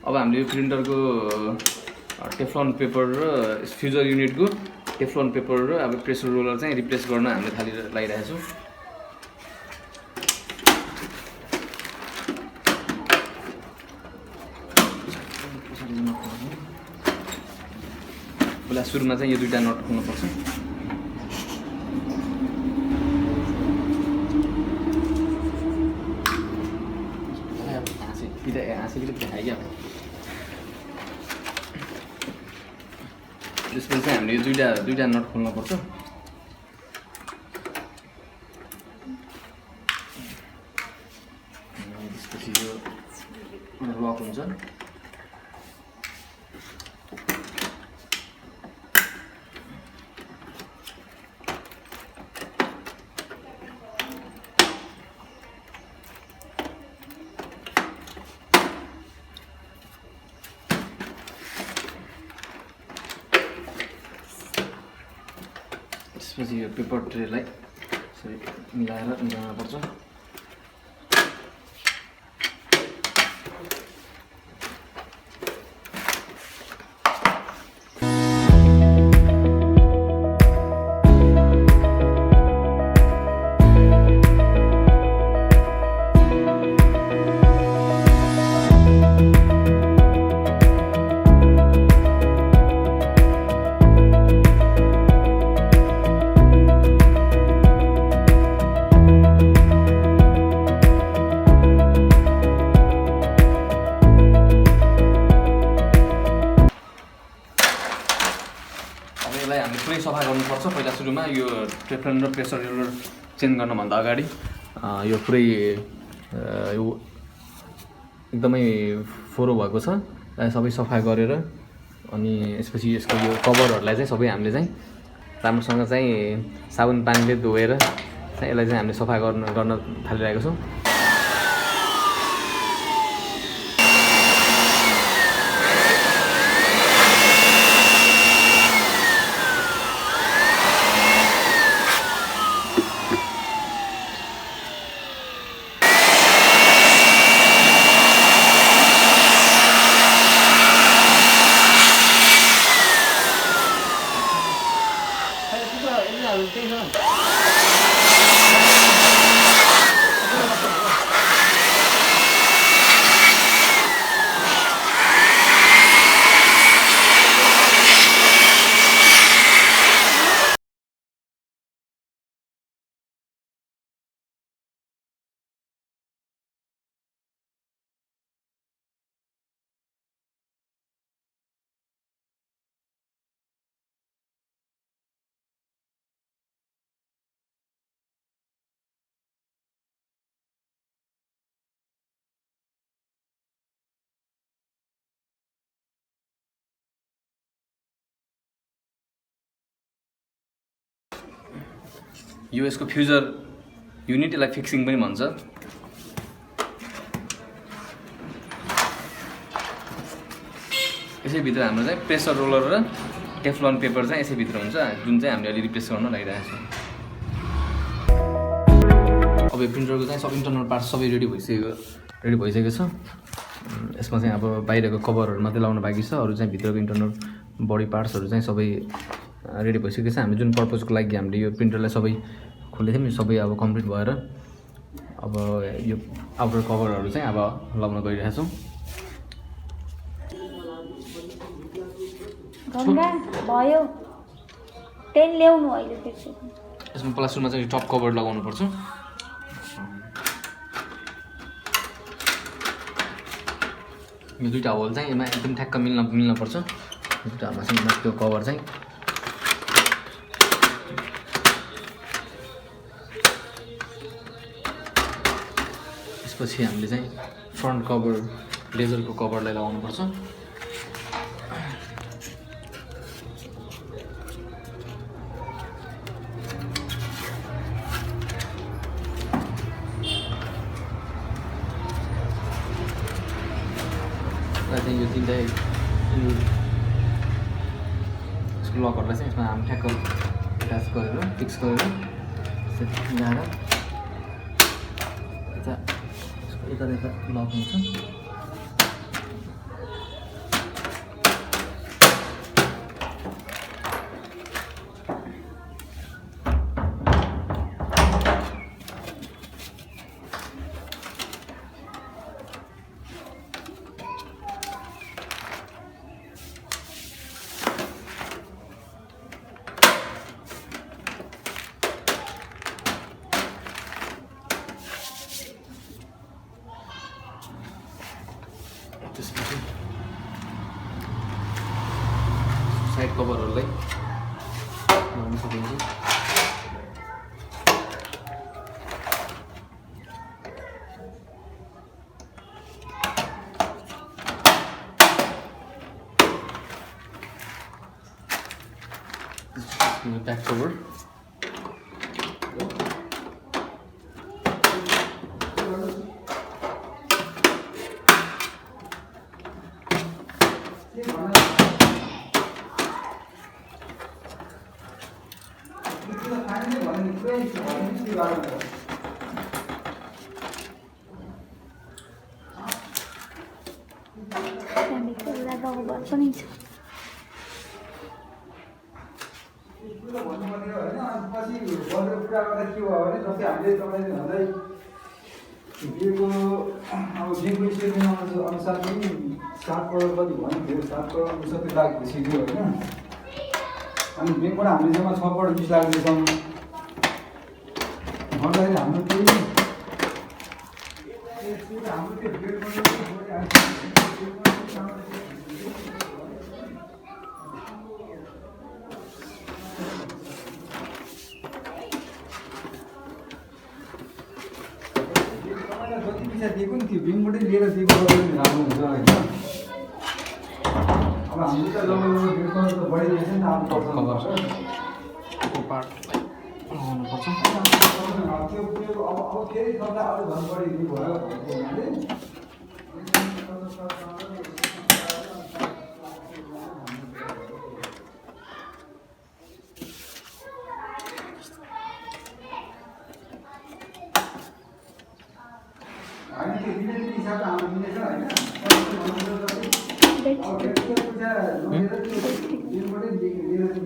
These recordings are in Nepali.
अब हामीले यो प्रिन्टरको टेफ्लन पेपर र फ्युजर युनिटको टेफ्लन पेपर र अब प्रेसर रोलर चाहिँ रिप्लेस गर्न हामीले लागिरहेका छौँ। पहिला सुरुमा चाहिँ यो दुईटा नट खोल्नुपर्छ। त्यसपछि चाहिँ हामीले यो दुईटा नट खोल्नुपर्छ। त्यसपछि यो लक हुन्छ। त्यसपछि यो पेपर ट्रेलाई मिलाएर निकाल्नुपर्छ। यसलाई हामीले पुरै सफा गर्नुपर्छ। पहिला सुरुमा यो टेफ्लन र प्रेसर रोलर चेन्ज गर्नुभन्दा अगाडि यो पुरै यो एकदमै फोहोर भएको छ, सबै सफा गरेर अनि यसपछि यसको यो कभरहरूलाई चाहिँ सबै हामीले चाहिँ राम्रोसँग चाहिँ साबुन पानीले धोएर चाहिँ यसलाई चाहिँ हामीले सफा गर्न थालिरहेको छौँ। यो यसको फ्युजर युनिट, यसलाई फिक्सिङ पनि भन्छ। यसैभित्र हाम्रो चाहिँ प्रेसर रोलर र टेफ्लन पेपर चाहिँ यसैभित्र हुन्छ, जुन चाहिँ हामीले अहिले रिप्लेस गर्न लागिरहेको छौँ। अब यो प्रिन्टरको चाहिँ सब इन्टरनल पार्ट्स सबै रेडी भइसकेको छ। यसमा चाहिँ अब बाहिरको कभरहरू मात्रै लाउनु बाँकी छ, अरू चाहिँ भित्रको इन्टरनल बडी पार्ट्सहरू चाहिँ सबै रेडी भइसकेको छ। हामीले जुन पर्पजको लागि हामीले यो प्रिन्टरलाई सबै खोलेको थियौँ, सबै अब कम्प्लिट भएर अब यो आउटर कभरहरू चाहिँ अब लगाउन गइरहेका छौँ। भयो टेन ल्याउनु अहिले यसमा प्लास्टरमा चाहिँ टप कभर लगाउनु पर्छ। यो दुईटा होल चाहिँ यसमा एकदम ठ्याक्क मिल्न पर्छ। दुईटामा चाहिँ त्यो कभर चाहिँ त्यसपछि हामीले चाहिँ फ्रन्ट कभर लेजरको कभरलाई लगाउनु पर्छ। चाहिँ यो तिनवटा यसको लकहरूलाई चाहिँ यसमा हामी ठ्याक्क एट्याच गरेर फिक्स गरेर मिलाएर यता लक हुन्छ। त्यसपछि साइड कभरहरूलाई लगाउन सकिन्छ। Back cover. अनुसार पनि 7 करोड कति भन्यो 7 करोड 69 लाख भइसक्यो होइन। अनि ब्याङ्कबाट हामीले जम्मा 6 करोड 20 लाख दिएछौँ भन्दाखेरि हाम्रो त्यही हाम्रो त्यो दिएको नि त्यो ब्याङ्कबाटै लिएर दिएको राम्रो हुन्छ होइन। अब हामीले त लगभग 1.5 करोड त बढिरहेछ नि त अब लगाउनुपर्छ। त्यो अब फेरि सबलाई अरू झन् बढी दिनु भयो हुनाले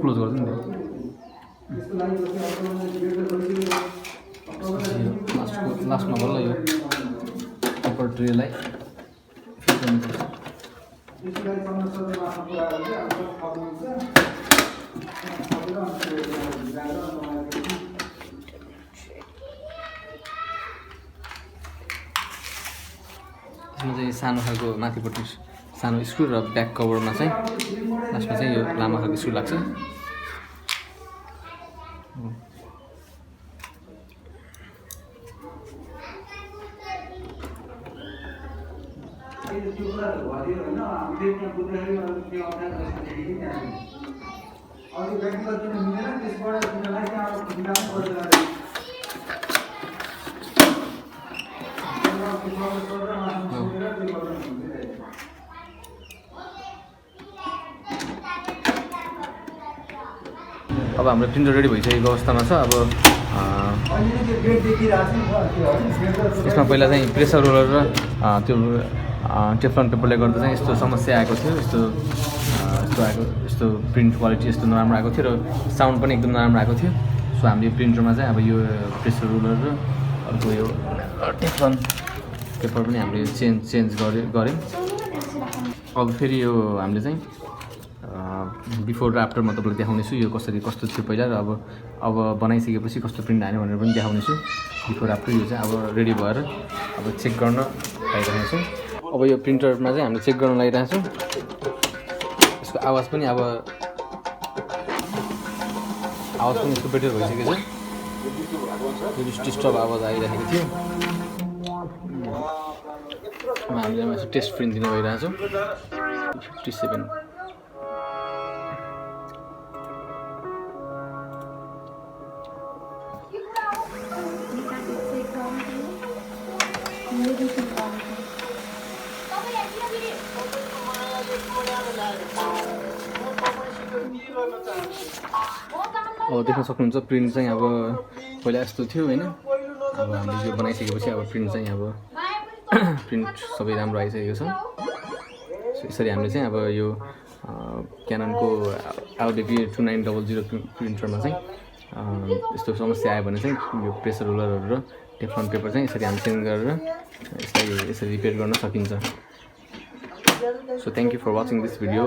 क्लोज गर्छु नि लास्टमा बल्ल यो अप्पर ट्रेलाई फिट गर्नुपर्छ। यसमा चाहिँ सानो खालको माथिपट्टि सानो स्क्रु र ब्याक कभरमा चाहिँ लास्टमा चाहिँ यो लामो खालको स्क्रु लाग्छ। अब हाम्रो प्रिन्टर रेडी भइसकेको अवस्थामा छ। अब यसमा पहिला चाहिँ प्रेसर रोलर र त्यो टेफ्लन पेपरले गर्दा चाहिँ यस्तो समस्या आएको थियो। यस्तो प्रिन्ट क्वालिटी यस्तो नराम्रो आएको थियो र साउन्ड पनि एकदम नराम्रो आएको थियो। सो हामीले प्रिन्टरमा चाहिँ अब यो प्रेसर रोलर र अर्को यो टेफ्लन पेपर पनि हामीले चेन्ज गऱ्यौँ। अब फेरि यो हामीले चाहिँ बिफोर र आफ्टर म तपाईँलाई देखाउनेछु यो कस्तो थियो पहिला र अब बनाइसकेपछि कस्तो प्रिन्ट आयो भनेर पनि देखाउनेछु। बिफोर आफ्टर यो चाहिँ अब रेडी भएर अब चेक गर्न लागिरहेको छौँ। अब यो प्रिन्टरमा चाहिँ हामीले चेक गर्न लागिरहेको छौँ। यसको आवाज पनि यसको बेटर भइसकेको छ। यो डिस्टर्ब आवाज आइरहेको थियो। हामीले यसो टेस्ट प्रिन्ट दिनु भइरहेको छौँ। 57 अब देख्न सक्नुहुन्छ प्रिन्ट चाहिँ अब पहिला यस्तो थियो होइन। अब हामीले यो बनाइसकेपछि अब प्रिन्ट चाहिँ अब प्रिन्ट सबै राम्रो आइसकेको छ। यसरी हामीले चाहिँ अब यो क्याननको lbp 2900 प्रिन्टरमा चाहिँ यस्तो समस्या आयो भने चाहिँ यो प्रेसर रोलरहरू र टेफ्लन पेपर चाहिँ यसरी हामी चेन्ज गरेर यसलाई यसरी रिपेयर गर्न सकिन्छ। So thank you for watching this video.